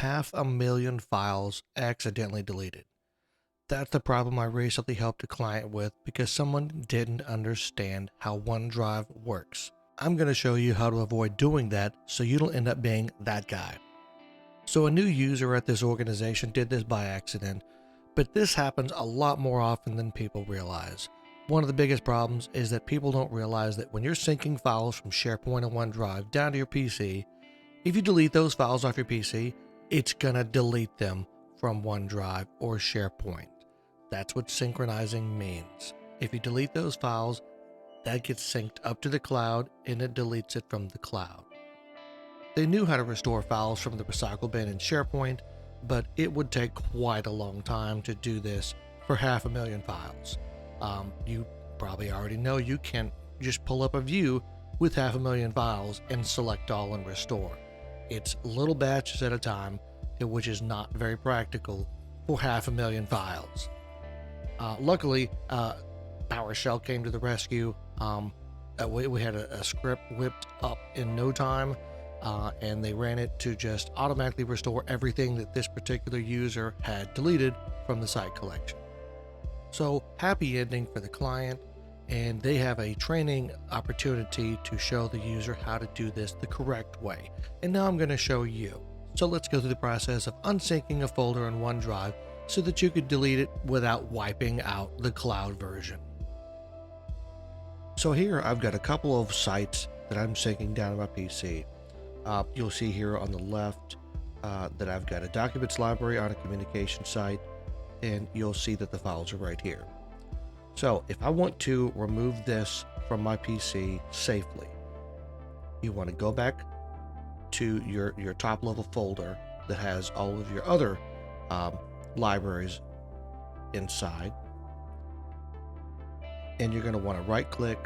500,000 files accidentally deleted. That's the problem I recently helped a client with because someone didn't understand how OneDrive works. I'm going to show you how to avoid doing that so you don't end up being that guy. So a new user at this organization did this by accident, but this happens a lot more often than people realize. One of the biggest problems is that people don't realize that when you're syncing files from SharePoint and OneDrive down to your PC, if you delete those files off your PC, it's gonna delete them from OneDrive or SharePoint. That's what synchronizing means. If you delete those files, that gets synced up to the cloud and it deletes it from the cloud. They knew how to restore files from the recycle bin in SharePoint, but it would take quite a long time to do this for 500,000 files. You probably already know you can't just pull up a view with 500,000 files and select all and restore. It's little batches at a time, which is not very practical for 500,000 files. Luckily, PowerShell came to the rescue. We had a script whipped up in no time, and they ran it to just automatically restore everything that this particular user had deleted from the site collection. So happy ending for the client, and they have a training opportunity to show the user how to do this the correct way. And now I'm going to show you. So let's go through the process of unsyncing a folder in OneDrive so that you could delete it without wiping out the cloud version. So here I've got a couple of sites that I'm syncing down on my PC. You'll see here on the left that I've got a documents library on a communication site, and you'll see that the files are right here. So if I want to remove this from my PC safely, you want to go back to your top level folder that has all of your other libraries inside, and you're going to want to right click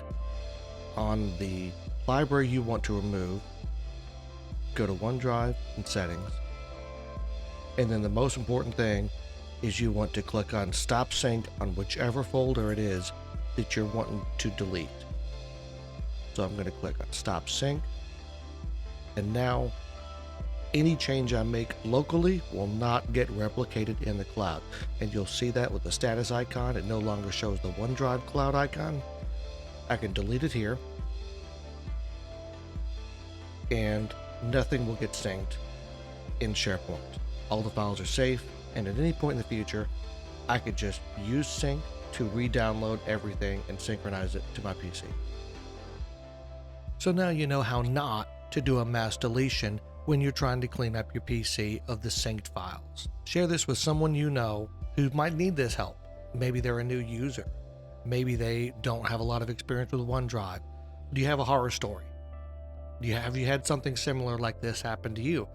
on the library you want to remove, go to OneDrive and settings, and then the most important thing is you want to click on Stop Sync on whichever folder it is that you're wanting to delete. So I'm going to click on Stop Sync, and now any change I make locally will not get replicated in the cloud. And you'll see that with the status icon. It no longer shows the OneDrive cloud icon. I can delete it here, and nothing will get synced in SharePoint. All the files are safe, and at any point in the future, I could just use sync to re-download everything and synchronize it to my PC. So now you know how not to do a mass deletion when you're trying to clean up your PC of the synced files. Share this with someone you know who might need this help. Maybe they're a new user. Maybe they don't have a lot of experience with OneDrive. Do you have a horror story? Have you had something similar like this happen to you?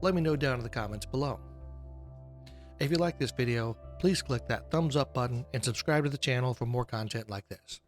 Let me know down in the comments below. If you like this video, please click that thumbs up button and subscribe to the channel for more content like this.